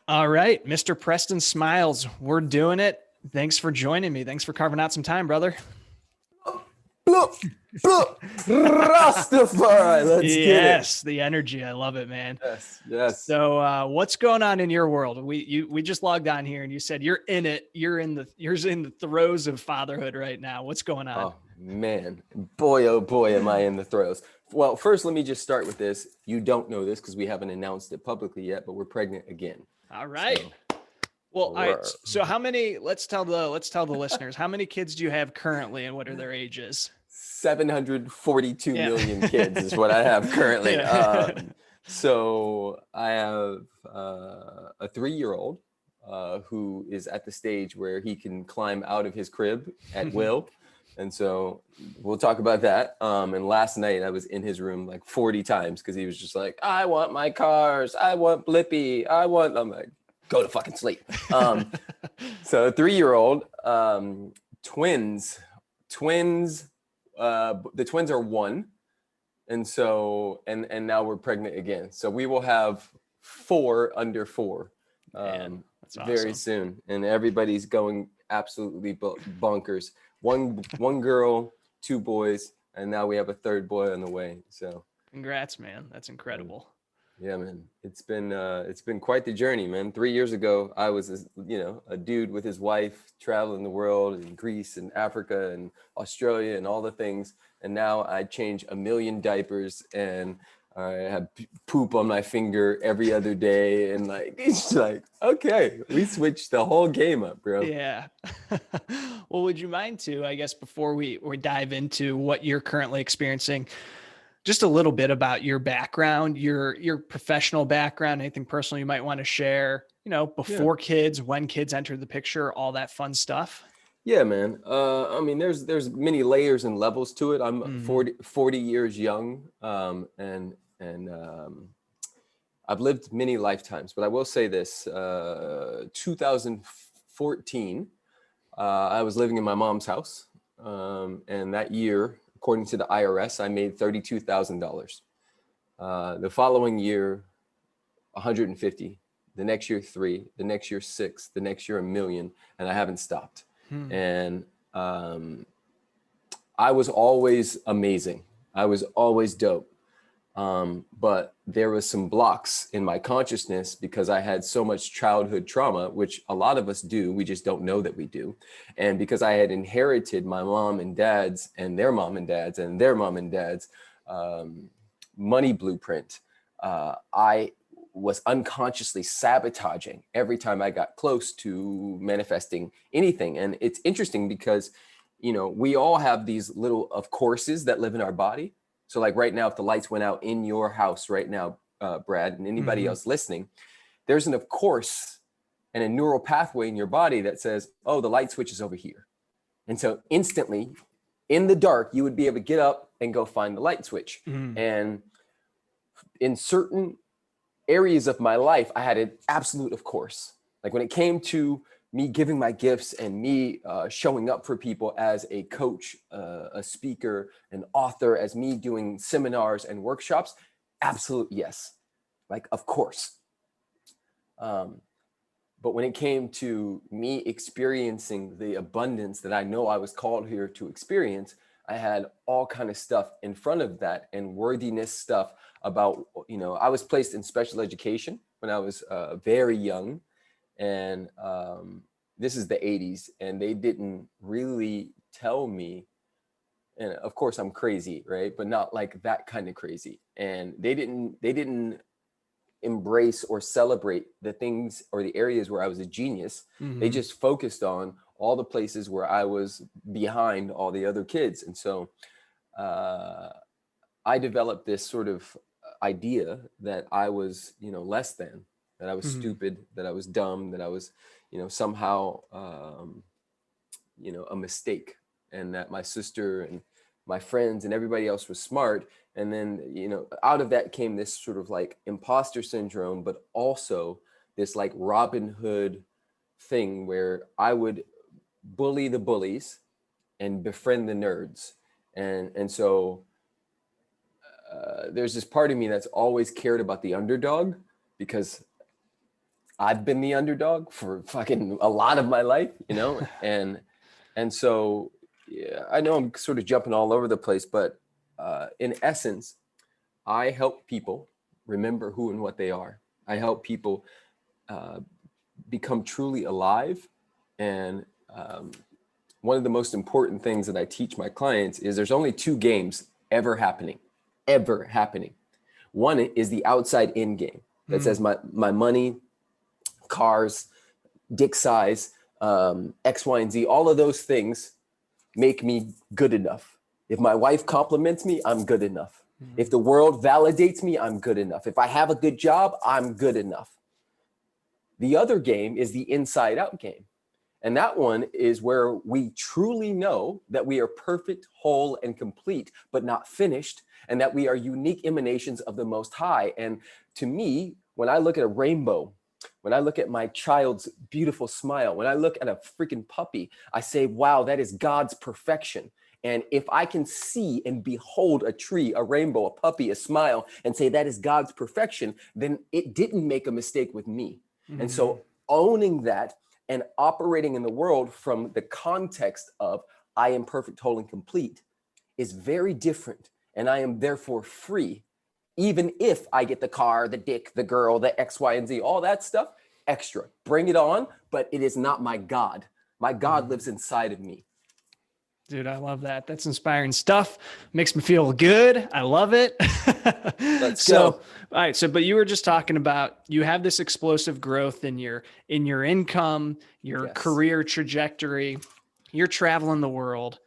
All right, Mr. Preston Smiles, we're doing it. Thanks for joining me. Thanks for carving out some time, brother. Blup, blup, Rastafari. Let's get it. Yes, the energy. I love it, man. Yes, yes. So, what's going on in your world? We just logged on here, and you said you're in it. You're in the throes of fatherhood right now. What's going on? Oh man, boy, oh boy, am I in the throes. Well, first, let me just start with this. You don't know this because we haven't announced it publicly yet, but we're pregnant again. All right. So Well, all right. we're So, how many? Let's tell the listeners. How many kids do you have currently, and what are their ages? 742 Yeah. million kids is what I have currently. Yeah. So I have a 3-year-old who is at the stage where he can climb out of his crib at will. And so we'll talk about that. And last night I was in his room like 40 times because he was just like, I want my cars. I want Blippi. I'm like, go to fucking sleep. So a 3-year-old, twins, the twins are 1. And so, and now we're pregnant again. So we will have 4 under 4 Man, that's very awesome. soon. And everybody's going absolutely bonkers. One girl, 2 boys, and now we have a 3rd boy on the way. So Congrats, man. That's mm, incredible. yeah, man, it's been quite the journey, man. 3 years ago, I was, a dude with his wife traveling the world in Greece and Africa and Australia and all the things. And now I change a million diapers and I have poop on my finger every other day. And like, it's like, okay, we switched the whole game up, bro. Yeah. Well, would you mind to, I guess, before we dive into what you're currently experiencing, just a little bit about your background, your professional background, anything personal you might want to share, Yeah. before kids, when kids entered the picture, all that fun stuff. Yeah, man. I mean, there's many layers and levels to it. I'm Hmm. 40 years young, and I've lived many lifetimes. But I will say this: 2014, I was living in my mom's house, and that year, according to the IRS, I made $32,000. The following year, 150. The next year, 3. The next year, 6. The next year, 1 million, and I haven't stopped. Hmm. And I was always amazing. I was always dope. But there was some blocks in my consciousness because I had so much childhood trauma, which a lot of us do. We just don't know that we do. And because I had inherited my mom and dad's and their mom and dad's and their mom and dad's money blueprint, I was unconsciously sabotaging every time I got close to manifesting anything. And it's interesting because, we all have these little of courses that live in our body. So like right now, if the lights went out in your house right now, Brad, and anybody Hmm. else listening, there's an of course and a neural pathway in your body that says, oh, the light switch is over here. And so instantly in the dark, you would be able to get up and go find the light switch. Hmm. And in certain areas of my life, I had an absolute of course. Like when it came to me giving my gifts and me showing up for people as a coach, a speaker, an author, as me doing seminars and workshops, absolute yes. Like, of course. But when it came to me experiencing the abundance that I know I was called here to experience, I had all kind of stuff in front of that and worthiness stuff about, I was placed in special education when I was very young. And this is the 80s, and they didn't really tell me. And of course I'm crazy, right? But not like that kind of crazy. And they didn't embrace or celebrate the things or the areas where I was a genius. They Hmm. just focused on all the places where I was behind all the other kids. And so uh, I developed this sort of idea that I was, less than, that I was Hmm. stupid, that I was dumb, that I was, somehow, a mistake, and that my sister and my friends and everybody else was smart. And then, out of that came this sort of like imposter syndrome, but also this like Robin Hood thing where I would bully the bullies and befriend the nerds. And so there's this part of me that's always cared about the underdog because I've been the underdog for fucking a lot of my life, you know, and so yeah, I know I'm sort of jumping all over the place, but in essence, I help people remember who and what they are. I help people uh, become truly alive. And one of the most important things that I teach my clients is there's only two games ever happening. One is the outside in game that says my money, cars, dick size, X, Y, and Z, all of those things make me good enough. If my wife compliments me, I'm good enough. If the world validates me, I'm good enough. If I have a good job, I'm good enough. The other game is the inside out game. And that one is where we truly know that we are perfect, whole, and complete, but not finished, and that we are unique emanations of the Most High. And to me, when I look at a rainbow, when I look at my child's beautiful smile, when I look at a freaking puppy, I say, wow, that is God's perfection. And if I can see and behold a tree, a rainbow, a puppy, a smile, and say that is God's perfection, then it didn't make a mistake with me. And so owning that and operating in the world from the context of I am perfect, whole, and complete is very different. And I am therefore free, even if I get the car, the dick, the girl, the X, Y, and Z, all that stuff, extra. Bring it on, but it is not my God. My God lives inside of me. Dude, I love that. That's inspiring stuff. Makes me feel good. I love it. Let's go. All right. So, but you were just talking about, you have this explosive growth in your income, your career trajectory. You're traveling the world.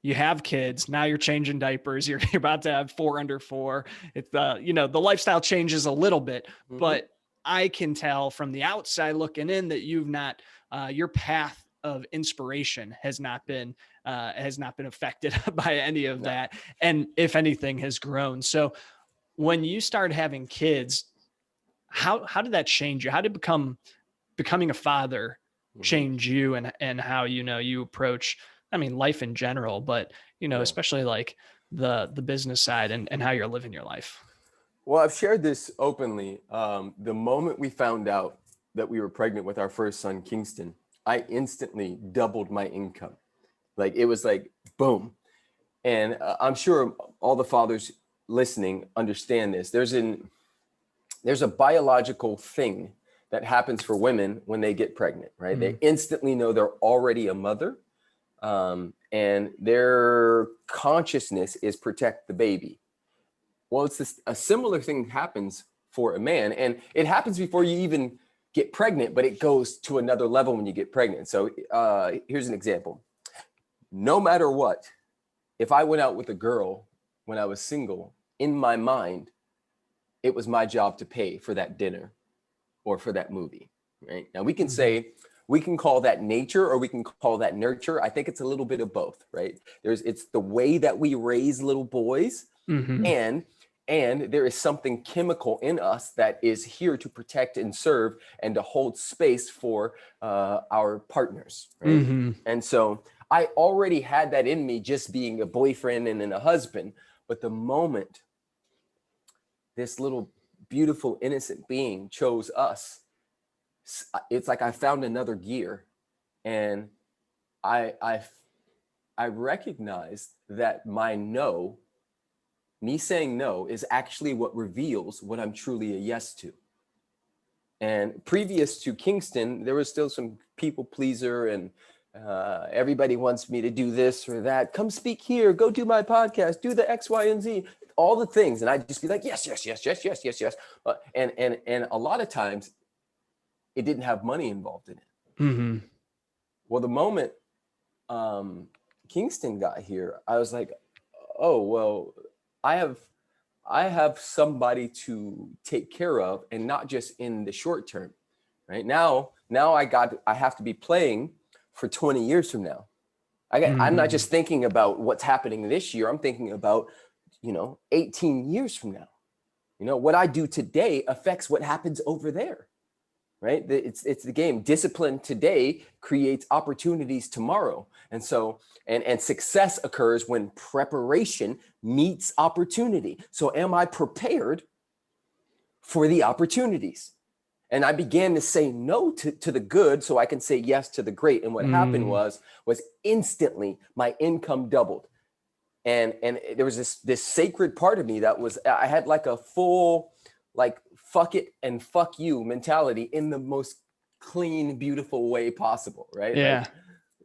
You have kids. Now you're changing diapers. You're about to have 4 under 4. It's the lifestyle changes a little bit, but I can tell from the outside looking in that you've not, your path of inspiration has not been affected by any of that. And if anything has grown. So when you started having kids, how did that change you? How did becoming a father change you and how, you approach, life in general, but, especially like the business side and how you're living your life? Well, I've shared this openly. The moment we found out that we were pregnant with our first son, Kingston, I instantly doubled my income. Like it was like, boom. And I'm sure all the fathers listening understand this. There's a biological thing that happens for women when they get pregnant, right? They instantly know they're already a mother, and their consciousness is protect the baby. Well, a similar thing happens for a man, and it happens before you even get pregnant, but it goes to another level when you get pregnant. So here's an example. No matter what, if I went out with a girl when I was single, in my mind, it was my job to pay for that dinner or for that movie, right? Now we can say, we can call that nature or we can call that nurture. I think it's a little bit of both, right? It's the way that we raise little boys, and there is something chemical in us that is here to protect and serve and to hold space for our partners, right? And so I already had that in me, just being a boyfriend and then a husband. But the moment this little beautiful, innocent being chose us, it's like I found another gear, and I recognized that me saying no is actually what reveals what I'm truly a yes to. And previous to Kingston, there was still some people pleaser and everybody wants me to do this or that. Come speak here, go do my podcast, do the X, Y, and Z, all the things. And I'd just be like, yes. And a lot of times it didn't have money involved in it. Well, the moment Kingston got here, I was like, oh, well, I have somebody to take care of, and not just in the short term, right? Now I have to be playing for 20 years from now. I'm not just thinking about what's happening this year. I'm thinking about, 18 years from now. What I do today affects what happens over there, right? It's the game. Discipline today creates opportunities tomorrow. And so, and success occurs when preparation meets opportunity. So am I prepared for the opportunities? And I began to say no to the good so I can say yes to the great. And what happened was instantly my income doubled. And there was this sacred part of me that was, I had like a full, like, fuck it and fuck you mentality in the most clean, beautiful way possible. Right. Yeah. Like,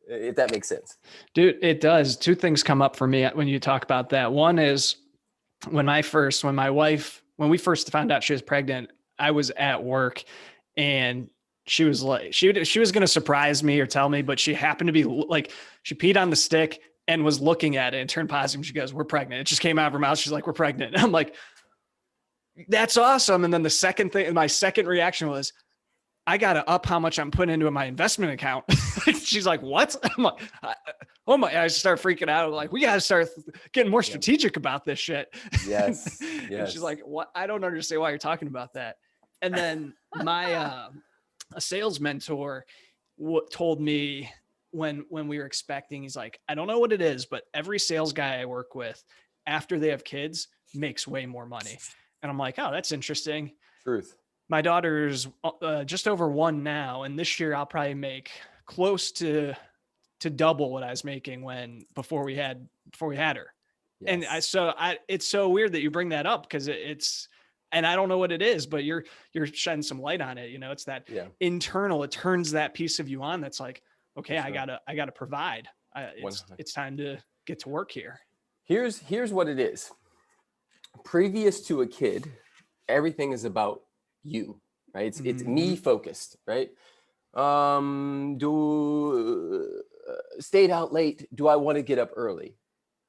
if that makes sense. Dude, it does. Two things come up for me when you talk about that. One is when we first found out she was pregnant, I was at work and she was like, she was going to surprise me or tell me, but she happened to be like, she peed on the stick and was looking at it and turned positive. She goes, "We're pregnant." It just came out of her mouth. She's like, "We're pregnant." And I'm like, that's awesome. And then the second thing, my second reaction was, I got to up how much I'm putting into my investment account. She's like, "What?" I'm like, "Oh my," I start freaking out. I'm like, we got to start getting more strategic about this shit. Yes. And she's like, "What? I don't understand why you're talking about that." And then my, a sales mentor told me when we were expecting, he's like, "I don't know what it is, but every sales guy I work with after they have kids makes way more money." And I'm like, "Oh, that's interesting." Truth. My daughter's just over 1 now, and this year I'll probably make close to double what I was making before we had her. Yes. And it's so weird that you bring that up, because it's, and I don't know what it is, but you're shedding some light on it. It's that internal, it turns that piece of you on. That's like, okay, sure. I gotta provide. It's time to get to work here. Here's what it is. Previous to a kid, everything is about you, right? It's me focused, right? Stayed out late. Do I want to get up early,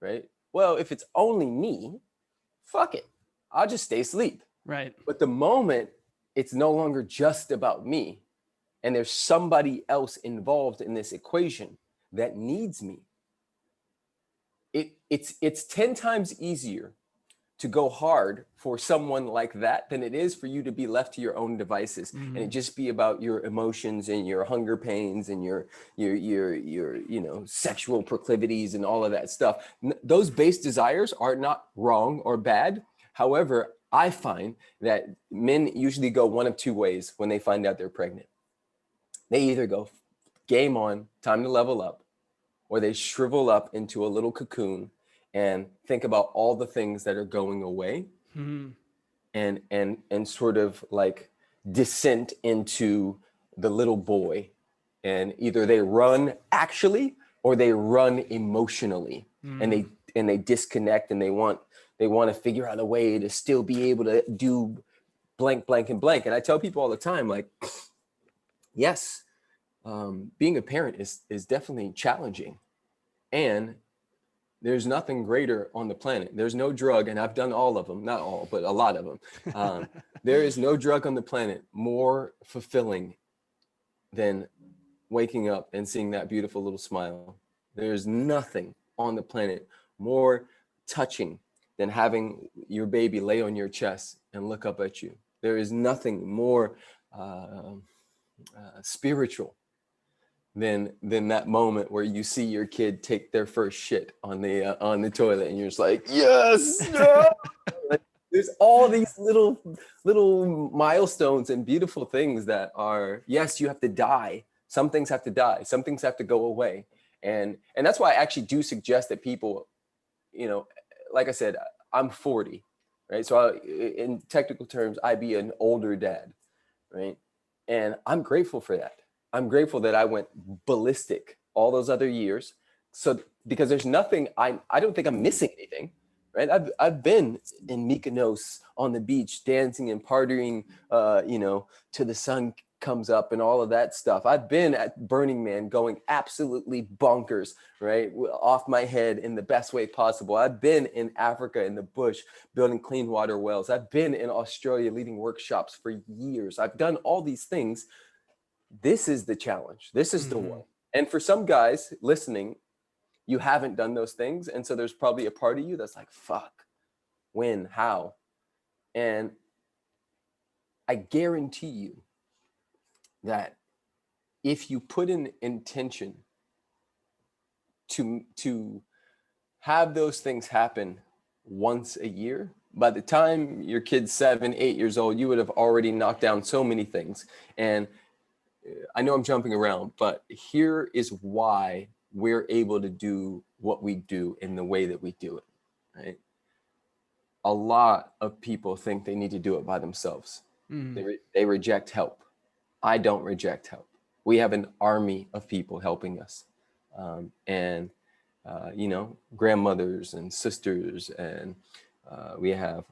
right? Well, if it's only me, fuck it. I'll just stay asleep. Right. But the moment it's no longer just about me and there's somebody else involved in this equation that needs me, it's 10 times easier to go hard for someone like that than it is for you to be left to your own devices and it just be about your emotions and your hunger pains and your sexual proclivities and all of that stuff. Those base desires are not wrong or bad. However, I find that men usually go one of two ways when they find out they're pregnant. They either go game on, time to level up, or they shrivel up into a little cocoon and think about all the things that are going away and sort of like descent into the little boy. And either they run actually or they run emotionally and they disconnect and they want to figure out a way to still be able to do blank, blank, and blank. And I tell people all the time, like, yes, being a parent is definitely challenging. And there's nothing greater on the planet. There's no drug, and I've done all of them, not all, but a lot of them. There is no drug on the planet more fulfilling than waking up and seeing that beautiful little smile. There's nothing on the planet more touching than having your baby lay on your chest and look up at you. There is nothing more spiritual than that moment where you see your kid take their first shit on the toilet and you're just like, yes, no! Like, there's all these little milestones and beautiful things that are, yes, you have to die. Some things have to die. Some things have to go away. And that's why I actually do suggest that people, like I said, I'm 40, right? So in technical terms, I'd be an older dad, right? And I'm grateful for that. I'm grateful that I went ballistic all those other years. So because there's nothing, I don't think I'm missing anything, right? I've been in Mykonos on the beach, dancing and partying, till the sun comes up and all of that stuff. I've been at Burning Man going absolutely bonkers, right? Off my head in the best way possible. I've been in Africa in the bush building clean water wells. I've been in Australia leading workshops for years. I've done all these things. This is the challenge. This is the one. And for some guys listening, you haven't done those things. And so there's probably a part of you that's like, fuck, when, how? And I guarantee you that if you put in intention to have those things happen once a year, by the time your kid's 7, 8 years old, you would have already knocked down so many things. And I know I'm jumping around, but here is why we're able to do what we do in the way that we do it, right? A lot of people think they need to do it by themselves. Mm. They reject help. I don't reject help. We have an army of people helping us. And grandmothers and sisters, and we have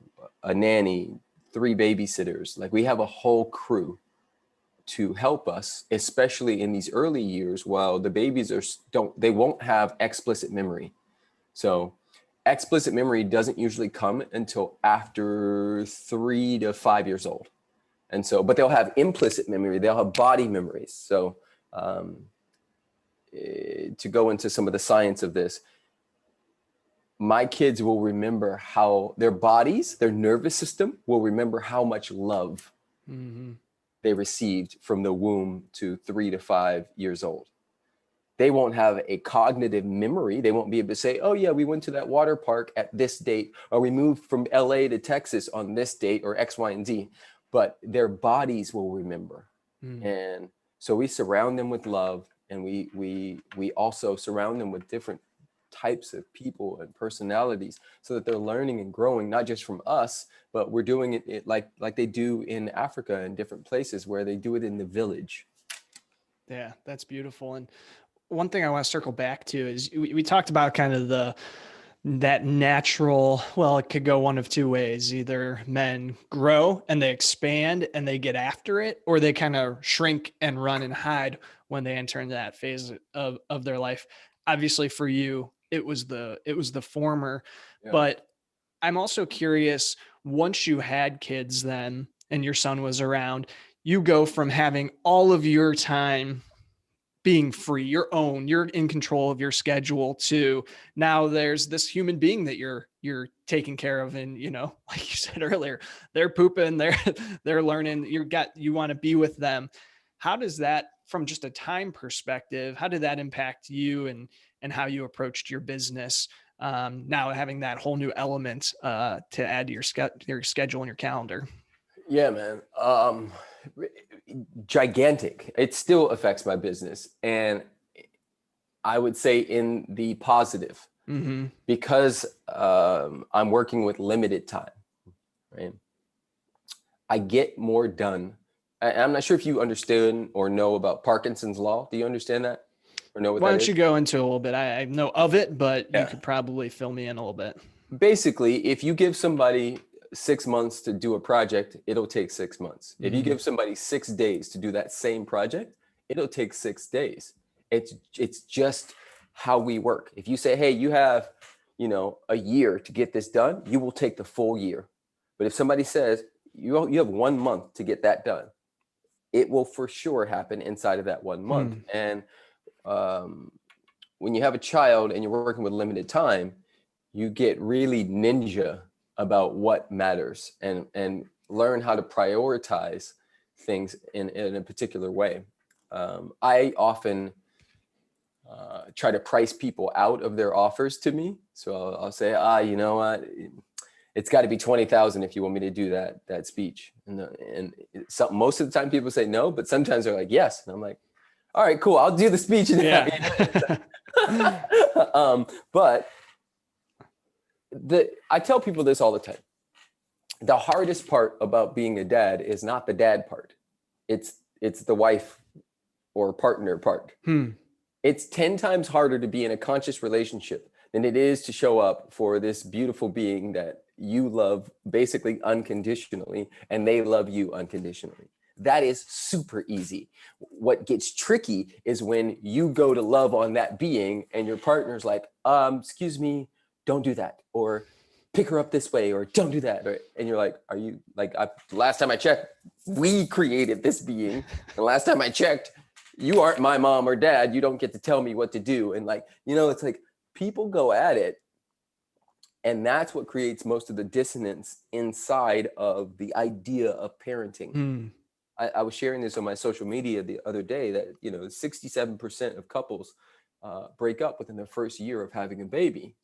a nanny, 3 babysitters. Like, we have a whole crew to help us, especially in these early years while the babies they won't have explicit memory. So explicit memory doesn't usually come until after 3 to 5 years old. And so, but they'll have implicit memory, they'll have body memories. So to go into some of the science of this, my kids will remember how their bodies, their nervous system will remember how much love they received from the womb to 3 to 5 years old. They won't have a cognitive memory. They won't be able to say, oh yeah, we went to that water park at this date, or we moved from LA to Texas on this date, or X, Y, and Z, but their bodies will remember. And so we surround them with love, and we also surround them with different types of people and personalities so that they're learning and growing, not just from us, but we're doing it like they do in Africa and different places where they do it in the village. Yeah, that's beautiful. And one thing I want to circle back to is we talked about kind of that natural, well, it could go one of two ways. Either men grow and they expand and they get after it, or they kind of shrink and run and hide when they enter into that phase of their life. Obviously for you, it was the former, Yeah. but I'm also curious, once you had kids then and your son was around, you go from having all of your time being free, your own, you're in control of your schedule, to now there's this human being that you're taking care of. And, like you said earlier, they're pooping, they're learning, you want to be with them. How does that, from just a time perspective, how did that impact you and how you approached your business? Now having that whole new element to add to your schedule and your calendar. Yeah, man. Gigantic. It still affects my business. And I would say in the positive, because I'm working with limited time, right? I get more done. I'm not sure if you understand or know about Parkinson's law. Do you understand that or know what Why that don't is? you go into a little bit? I know of it, but you Yeah. could probably fill me in a little bit. Basically, if you give somebody 6 months to do a project, it'll take 6 months. If you give somebody 6 days to do that same project, it'll take 6 days. It's just how we work. If you say, hey, you have, a year to get this done, you will take the full year. But if somebody says you have 1 month to get that done, it will for sure happen inside of that 1 month. And when you have a child and you're working with limited time, you get really ninja about what matters and learn how to prioritize things in a particular way. I often try to price people out of their offers to me. So I'll say, you know what? It's got to be 20,000 if you want me to do that speech. And most of the time people say no, but sometimes they're like, yes. And I'm like, all right, cool. I'll do the speech. Yeah. But I tell people this all the time. The hardest part about being a dad is not the dad part. It's the wife or partner part. It's 10 times harder to be in a conscious relationship than it is to show up for this beautiful being that you love basically unconditionally, and they love you unconditionally. That is super easy. What gets tricky is when you go to love on that being and your partner's like, excuse me, don't do that, or pick her up this way, or don't do that. And you're like, are you like, last time I checked, we created this being. And last time I checked, you aren't my mom or dad. You don't get to tell me what to do. And it's like people go at it. And that's what creates most of the dissonance inside of the idea of parenting. I was sharing this on my social media the other day that, 67% of couples break up within their first year of having a baby.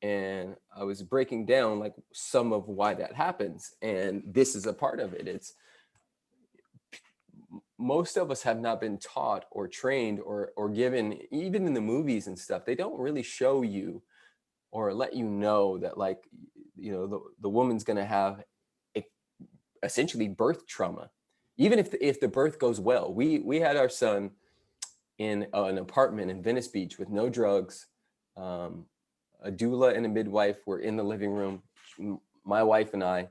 And I was breaking down like some of why that happens. And this is a part of it. It's most of us have not been taught or trained or given, even in the movies and stuff, they don't really show you or let you know that, like, the woman's going to have e- essentially birth trauma. Even if the birth goes well. We had our son in an apartment in Venice Beach with no drugs. A doula and a midwife were in the living room. My wife and I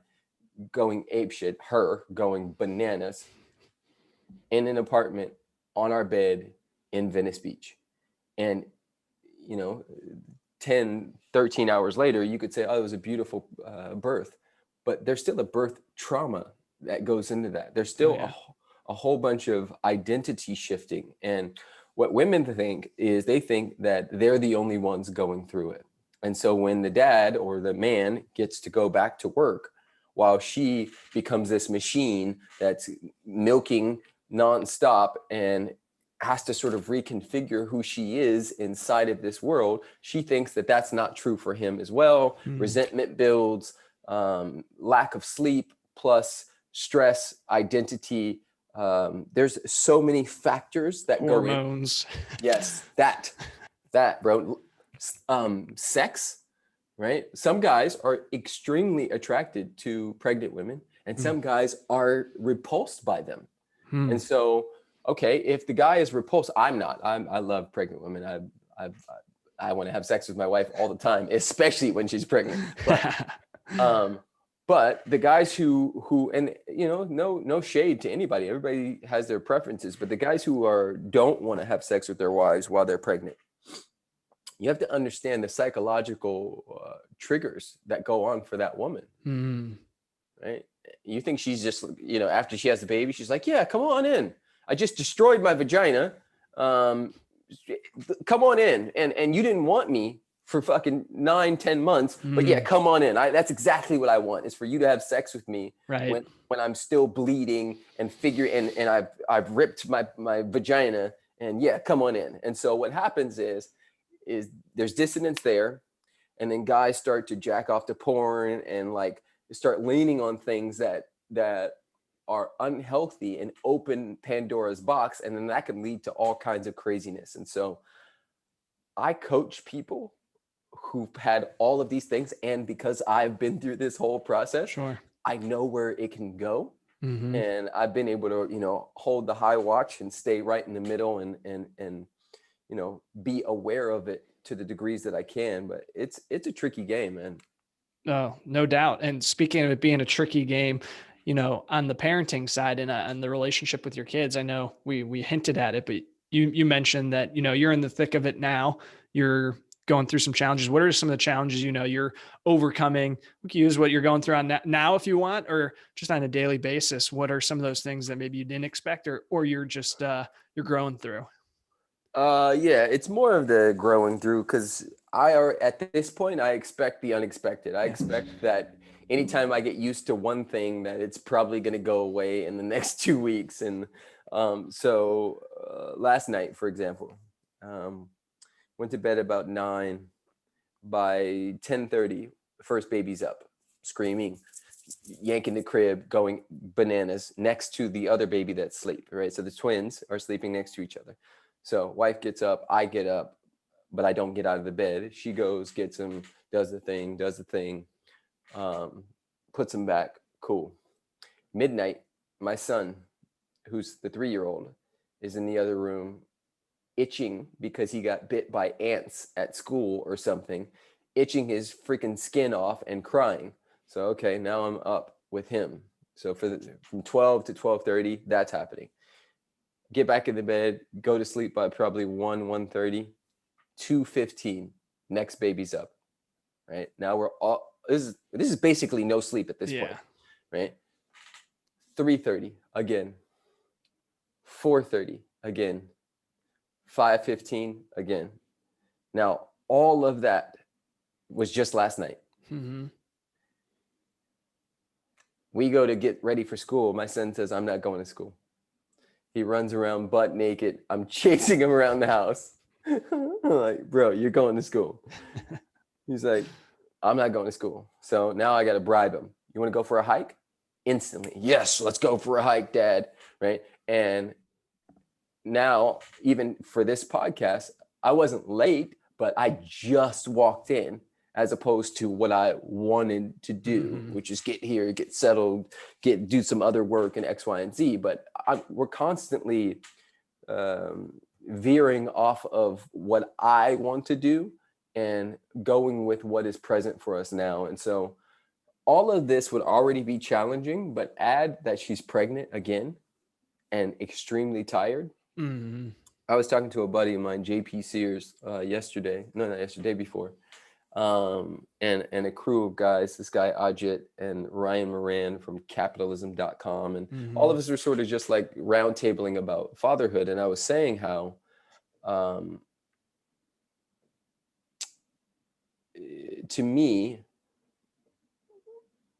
going apeshit, her going bananas in an apartment on our bed in Venice Beach. And, you know, 10, 13 hours later, you could say, oh, it was a beautiful birth. But there's still a birth trauma that goes into that. There's still a whole bunch of identity shifting. And what women think is they think that they're the only ones going through it. And so when the dad or the man gets to go back to work, while she becomes this machine that's milking nonstop and has to sort of reconfigure who she is inside of this world, she thinks that that's not true for him as well. Resentment builds, lack of sleep, plus stress, identity. There's so many factors that Hormones. go in. Yes, that, bro. Sex, right? Some guys are extremely attracted to pregnant women, and some guys are repulsed by them. And so, okay, if the guy is repulsed, I'm not. I love pregnant women. I want to have sex with my wife all the time, especially when she's pregnant. But the guys who and no shade to anybody. Everybody has their preferences, but the guys who don't want to have sex with their wives while they're pregnant, you have to understand the psychological triggers that go on for that woman, right? You think she's just, after she has the baby, she's like, yeah, come on in. I just destroyed my vagina. Come on in. And you didn't want me for fucking 9-10 months, but yeah, come on in. That's exactly what I want, is for you to have sex with me when I'm still bleeding and I've ripped my vagina, and yeah, come on in. And so what happens is there's dissonance there, and then guys start to jack off to porn and like start leaning on things that are unhealthy and open Pandora's box, and then that can lead to all kinds of craziness. And so I coach people who've had all of these things, and because I've been through this whole process, I know where it can go. And I've been able to hold the high watch and stay right in the middle and be aware of it to the degrees that I can. But it's a tricky game, man. Oh, no doubt. And speaking of it being a tricky game, on the parenting side and the relationship with your kids, I know we hinted at it, but you mentioned that, you're in the thick of it now. You're going through some challenges. What are some of the challenges, you're overcoming? We can use what you're going through on now if you want, or just on a daily basis. What are some of those things that maybe you didn't expect, or you're just, you're growing through? Yeah, it's more of the growing through, because at this point, I expect the unexpected. I expect that anytime I get used to one thing, that it's probably going to go away in the next 2 weeks. And so last night, for example, went to bed about 9. By 10:30, the first baby's up, screaming, yanking the crib, going bananas next to the other baby that's asleep, right? So the twins are sleeping next to each other. So wife gets up, I get up, but I don't get out of the bed. She goes, gets him, does the thing, puts him back. Cool. Midnight, my son, who's the 3-year-old, is in the other room, itching because he got bit by ants at school or something, itching his freaking skin off and crying. So, okay, now I'm up with him. So from 12 to 12:30, that's happening. Get back in the bed, go to sleep by probably 1:30, 2:15, next baby's up, right? Now we're all, this is basically no sleep at this point, right? 3:30 again, 4:30 again, 5:15 again. Now, all of that was just last night. We go to get ready for school. My son says, I'm not going to school. He runs around butt naked. I'm chasing him around the house. I'm like, bro, you're going to school. He's like, I'm not going to school. So now I got to bribe him. You want to go for a hike? Instantly. Yes, let's go for a hike, Dad. Right. And now, even for this podcast, I wasn't late, but I just walked in as opposed to what I wanted to do, which is get here, get settled, do some other work and X, Y, and Z. But we're constantly veering off of what I want to do and going with what is present for us now. And so all of this would already be challenging, but add that she's pregnant again and extremely tired. Mm-hmm. I was talking to a buddy of mine, JP Sears, yesterday, no, not yesterday, before, and a crew of guys, this guy Ajit and Ryan Moran from capitalism.com. And all of us were sort of just like round tabling about fatherhood. And I was saying how to me,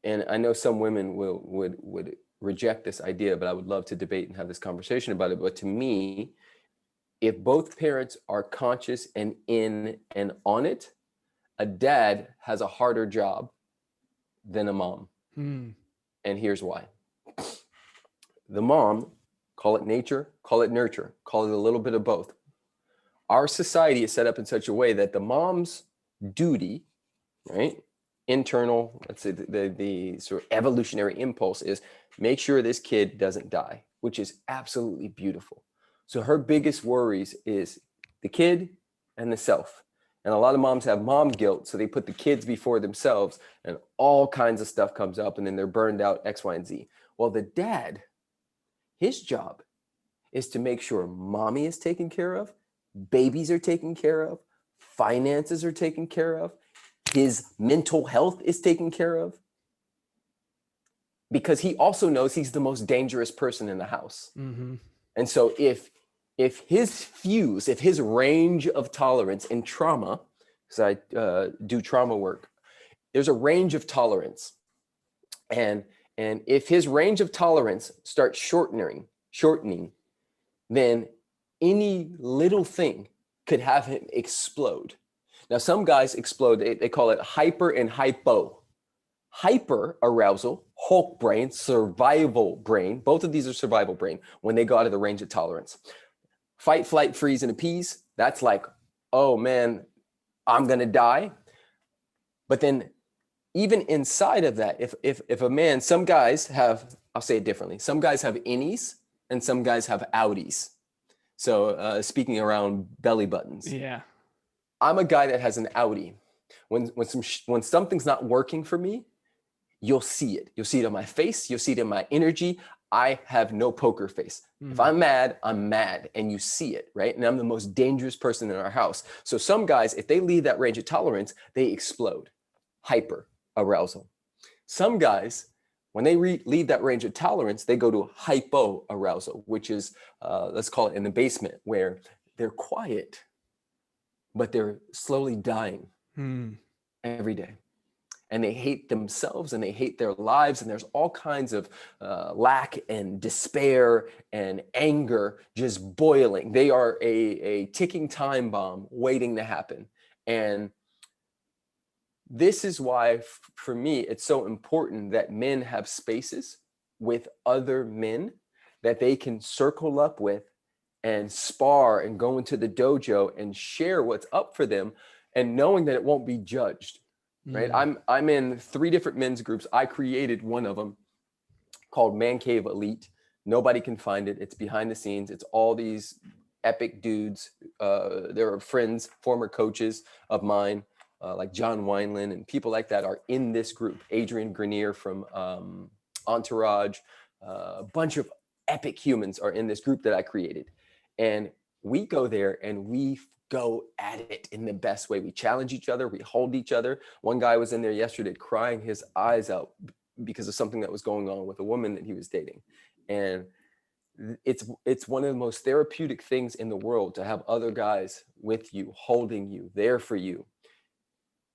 and I know some women would reject this idea, but I would love to debate and have this conversation about it. But to me, if both parents are conscious and in and on it, a dad has a harder job than a mom. And here's why. The mom, call it nature, call it nurture, call it a little bit of both. Our society is set up in such a way that the mom's duty, right, internal, let's say the sort of evolutionary impulse is make sure this kid doesn't die, which is absolutely beautiful. So her biggest worries is the kid and the self. And a lot of moms have mom guilt, so they put the kids before themselves and all kinds of stuff comes up and then they're burned out X, Y, and Z. Well, the dad, his job is to make sure mommy is taken care of, babies are taken care of, finances are taken care of, his mental health is taken care of, because he also knows he's the most dangerous person in the house. And so if his range of tolerance in trauma, because I do trauma work, there's a range of tolerance. And if his range of tolerance starts shortening, then any little thing could have him explode. Now, some guys explode, they call it hyper and hypo. Hyper arousal, Hulk brain, survival brain, both of these are survival brain when they go out of the range of tolerance. Fight, flight, freeze, and appease, that's like, oh man, I'm gonna die. But then even inside of that, if a man, some guys have, I'll say it differently, some guys have innies and some guys have outies. So speaking around belly buttons. Yeah. I'm a guy that has an outie. When something's not working for me, you'll see it. You'll see it on my face. You'll see it in my energy. I have no poker face. If I'm mad, and you see it, right? And I'm the most dangerous person in our house. So some guys, if they leave that range of tolerance, they explode. Hyper arousal. Some guys, when they leave that range of tolerance, they go to hypo arousal, which is, let's call it in the basement, where they're quiet, but they're slowly dying every day. And they hate themselves and they hate their lives. And there's all kinds of lack and despair and anger just boiling. They are a ticking time bomb waiting to happen. And this is why, for me, it's so important that men have spaces with other men that they can circle up with and spar and go into the dojo and share what's up for them, and knowing that it won't be judged. Right. I'm in 3 different men's groups. I created one of them called Man Cave Elite. Nobody can find it. It's behind the scenes. It's all these epic dudes. There are friends, former coaches of mine, like John Wineland and people like that are in this group. Adrian Grenier from Entourage, a bunch of epic humans are in this group that I created. And we go there and we go at it in the best way. We challenge each other. We hold each other. One guy was in there yesterday crying his eyes out because of something that was going on with a woman that he was dating. And it's one of the most therapeutic things in the world to have other guys with you, holding you, there for you.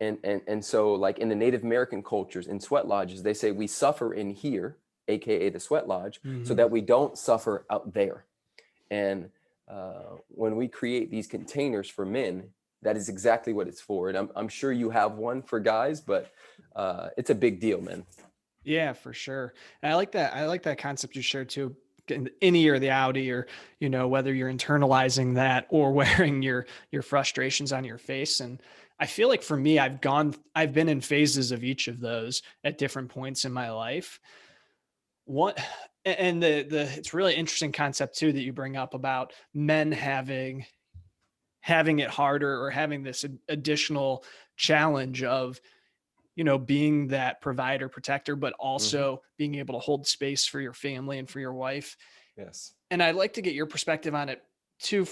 And so, like in the Native American cultures, in sweat lodges, they say we suffer in here, AKA the sweat lodge, so that we don't suffer out there. And when we create these containers for men, that is exactly what it's for. And I'm sure you have one for guys, but it's a big deal, man. Yeah, for sure. And I like that. I like that concept you shared too. Getting the innie or the outie, or whether you're internalizing that or wearing your frustrations on your face. And I feel like for me, I've been in phases of each of those at different points in my life. What and the it's really interesting concept too that you bring up about men having it harder, or having this additional challenge of being that provider, protector, but Hmm. also being able to hold space for your family and for your wife. Yes. And I'd like to get your perspective on it too.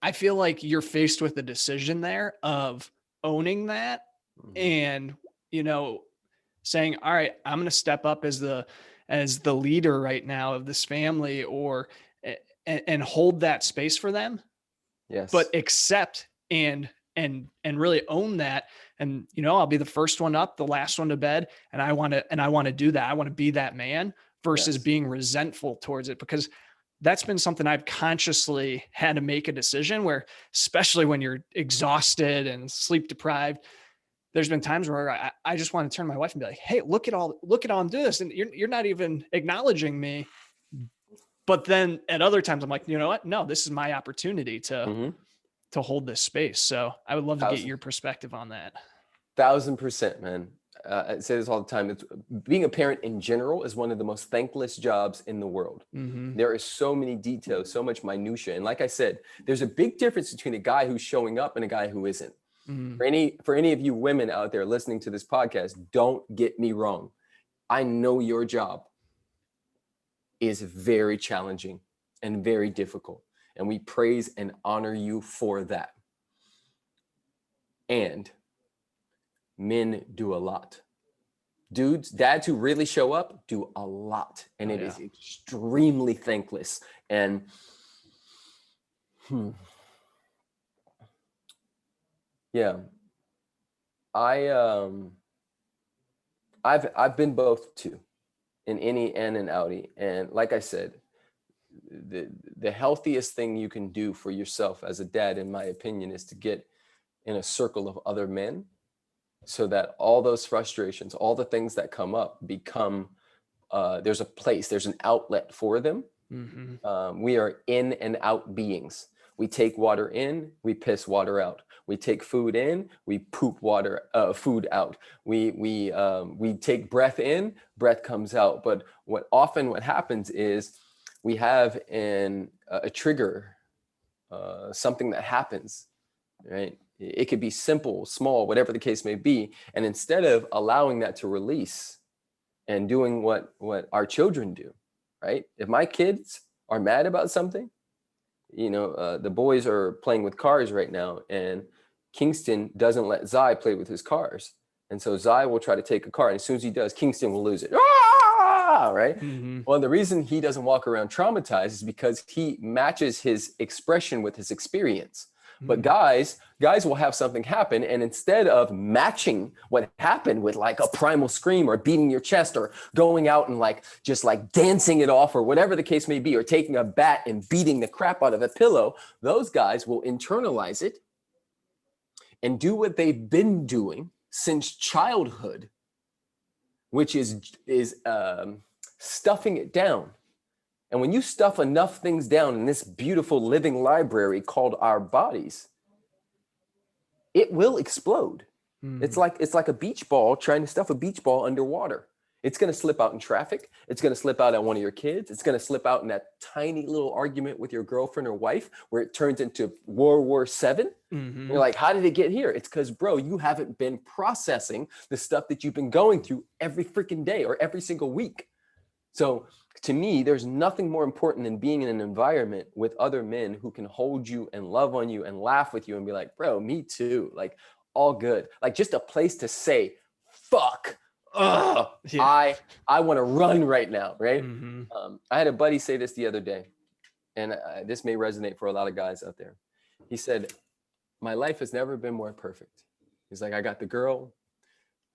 I feel like you're faced with a decision there of owning that, Hmm. and, you know, saying, all right, I'm going to step up as the leader right now of this family, or, and hold that space for them, but Yes. accept and really own that. And I'll be the first one up, the last one to bed, and I want to do that. I want to be that man, versus Yes. being resentful towards it, because that's been something I've consciously had to make a decision where, especially when you're exhausted and sleep deprived, there's been times where I just want to turn to my wife and be like, hey, look at all I'm doing this, and you're not even acknowledging me. But then at other times I'm like, you know what, no, this is my opportunity to Hmm. hold this space. So I would love to get Thousand, your perspective on that. 1000%, man. I say this all the time. It's, being a parent in general is one of the most thankless jobs in the world. Mm-hmm. There is so many details, so much minutia. And like I said, there's a big difference between a guy who's showing up and a guy who isn't. Mm-hmm. For any of you women out there listening to this podcast, don't get me wrong. I know your job is very challenging and very difficult, and we praise and honor you for that. And men do a lot. Dads who really show up do a lot, and Oh it yeah. is extremely thankless. And hmm, yeah, I I've been both too, in innie and an outie. And like I said, the healthiest thing you can do for yourself as a dad, in my opinion, is to get in a circle of other men, so that all those frustrations, all the things that come up, become there's a place, there's an outlet for them. Mm-hmm. We are in and out beings. We take water in, we piss water out. We take food in, we poop food out. We take breath in, breath comes out. But what happens is we have a trigger, something that happens, right? It could be simple, small, whatever the case may be. And instead of allowing that to release and doing what our children do, right? If my kids are mad about something, the boys are playing with cars right now, and Kingston doesn't let Zai play with his cars. And so Zai will try to take a car, and as soon as he does, Kingston will lose it. Ah! Right? Mm-hmm. Well, the reason he doesn't walk around traumatized is because he matches his expression with his experience. But Mm-hmm. guys will have something happen, and instead of matching what happened with like a primal scream or beating your chest or going out and like just like dancing it off or whatever the case may be, or taking a bat and beating the crap out of a pillow, those guys will internalize it and do what they've been doing since childhood, which is stuffing it down. And when you stuff enough things down in this beautiful living library called our bodies, it will explode. Mm-hmm. It's like a beach ball trying to stuff a beach ball underwater. It's going to slip out in traffic. It's going to slip out at one of your kids. It's going to slip out in that tiny little argument with your girlfriend or wife where it turns into World War VII. Mm-hmm. You're like, how did it get here? It's because, bro, you haven't been processing the stuff that you've been going through every freaking day or every single week. So to me, there's nothing more important than being in an environment with other men who can hold you and love on you and laugh with you and be like, bro, me too. Like, all good. Like, just a place to say, fuck. Ugh, Yeah. I want to run right now, right? Mm-hmm. I had a buddy say this the other day, and this may resonate for a lot of guys out there. He said, my life has never been more perfect. He's like, I got the girl,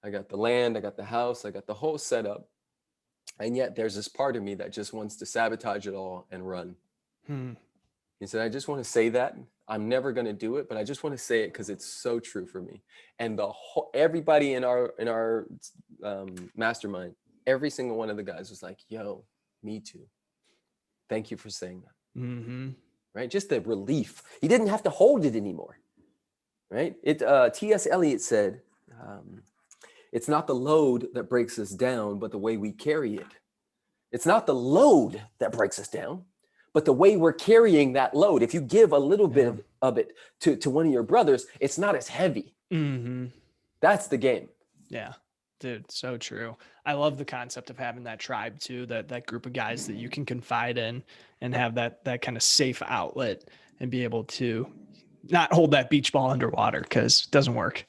I got the land, I got the house, I got the whole setup. And yet there's this part of me that just wants to sabotage it all and run. Hmm. He said, I just want to say that. I'm never going to do it, but I just want to say it because it's so true for me. And everybody in our mastermind, every single one of the guys was like, yo, me too. Thank you for saying that. Mm-hmm. Right? Just the relief. He didn't have to hold it anymore. Right? T.S. Eliot said, it's not the load that breaks us down, but the way we carry it. It's not the load that breaks us down, but the way we're carrying that load. If you give a little bit of it to one of your brothers, it's not as heavy. Mm-hmm. That's the game. Yeah, dude, so true. I love the concept of having that tribe too, that group of guys that you can confide in and have that kind of safe outlet and be able to not hold that beach ball underwater because it doesn't work.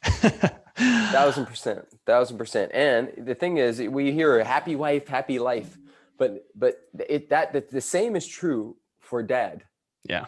1,000%. And the thing is, we hear a happy wife, happy life, but the same is true for dad. Yeah.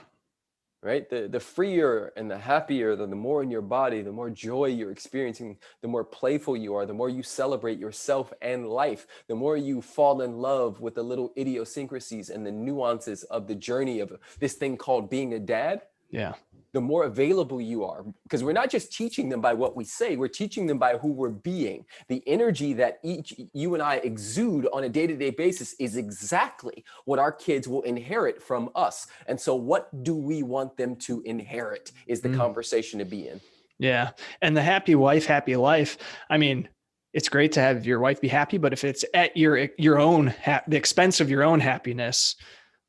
Right? The freer and the happier, the more in your body, the more joy you're experiencing, the more playful you are, the more you celebrate yourself and life, the more you fall in love with the little idiosyncrasies and the nuances of the journey of this thing called being a dad. Yeah. The more available you are, because we're not just teaching them by what we say, we're teaching them by who we're being. The energy that you and I exude on a day-to-day basis is exactly what our kids will inherit from us. And so what do we want them to inherit is the conversation to be in. Yeah. And the happy wife, happy life. I mean, it's great to have your wife be happy, but if it's at your own, the expense of your own happiness,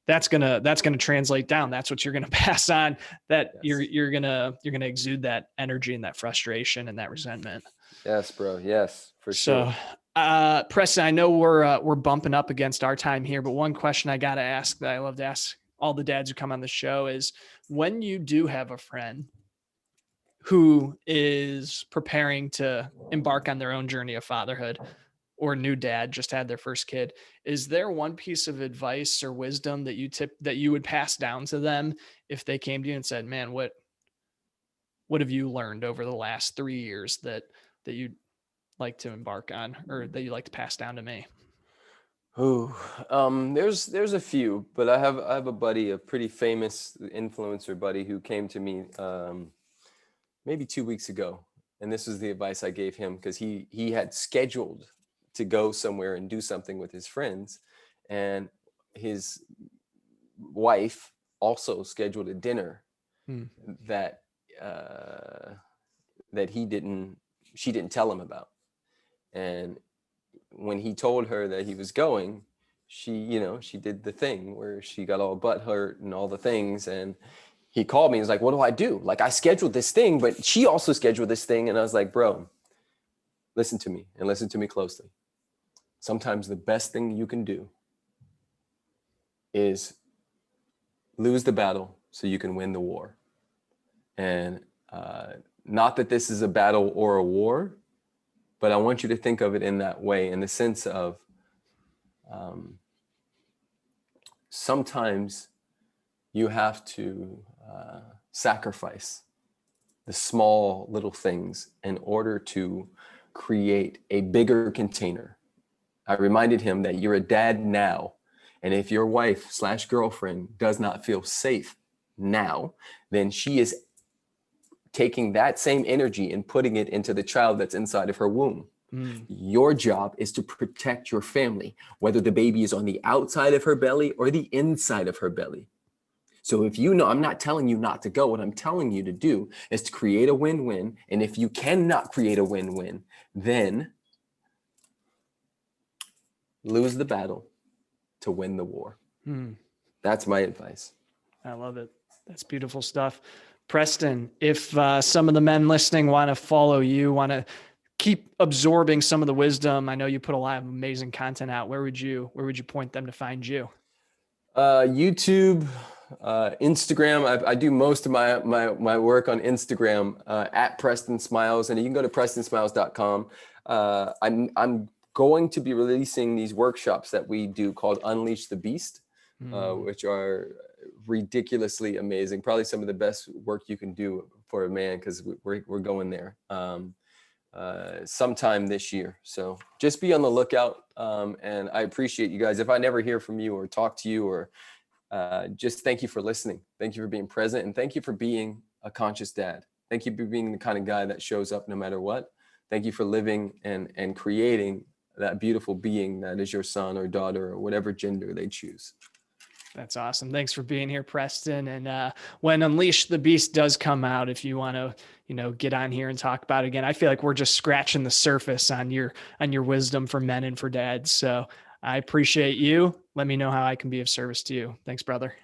that's gonna translate down. That's what you're gonna pass on. That yes. you're gonna exude that energy and that frustration and that resentment. Yes, bro. Yes, for sure. So, Preston, I know we're bumping up against our time here, but one question I gotta ask that I love to ask all the dads who come on the show is, when you do have a friend who is preparing to embark on their own journey of fatherhood, or new dad just had their first kid, is there one piece of advice or wisdom that you would pass down to them if they came to you and said, man, what have you learned over the last 3 years that you'd like to embark on, or that you'd like to pass down to me? There's a few, but I have a buddy, a pretty famous influencer buddy, who came to me maybe 2 weeks ago, and this is the advice I gave him, because he had scheduled to go somewhere and do something with his friends, and his wife also scheduled a dinner that she didn't tell him about. And when he told her that he was going, she did the thing where she got all butthurt and all the things, and he called me and was like, what do I do? Like, I scheduled this thing, but she also scheduled this thing. And I was like, bro, listen to me, and listen to me closely. Sometimes the best thing you can do is lose the battle so you can win the war. And not that this is a battle or a war, but I want you to think of it in that way, in the sense of sometimes you have to sacrifice the small little things in order to create a bigger container. I reminded him that you're a dad now. And if your wife/girlfriend does not feel safe now, then she is taking that same energy and putting it into the child that's inside of her womb. Your job is to protect your family, whether the baby is on the outside of her belly or the inside of her belly. So if I'm not telling you not to go. What I'm telling you to do is to create a win-win. And if you cannot create a win-win, then lose the battle to win the war. That's my advice. I love it. That's beautiful stuff. Preston, if some of the men listening want to follow you, want to keep absorbing some of the wisdom, I know you put a lot of amazing content out. Where would you point them to find you? YouTube, Instagram. I do most of my work on Instagram at Preston Smiles, and you can go to prestonsmiles.com. I'm going to be releasing these workshops that we do called Unleash the Beast, which are ridiculously amazing. Probably some of the best work you can do for a man, because we're going there sometime this year. So just be on the lookout. And I appreciate you guys. If I never hear from you or talk to you, or just thank you for listening. Thank you for being present, and thank you for being a conscious dad. Thank you for being the kind of guy that shows up no matter what. Thank you for living and creating that beautiful being that is your son or daughter or whatever gender they choose. That's awesome. Thanks for being here, Preston. And when Unleash the Beast does come out, if you want to, get on here and talk about it again, I feel like we're just scratching the surface on your wisdom for men and for dads. So I appreciate you. Let me know how I can be of service to you. Thanks, brother.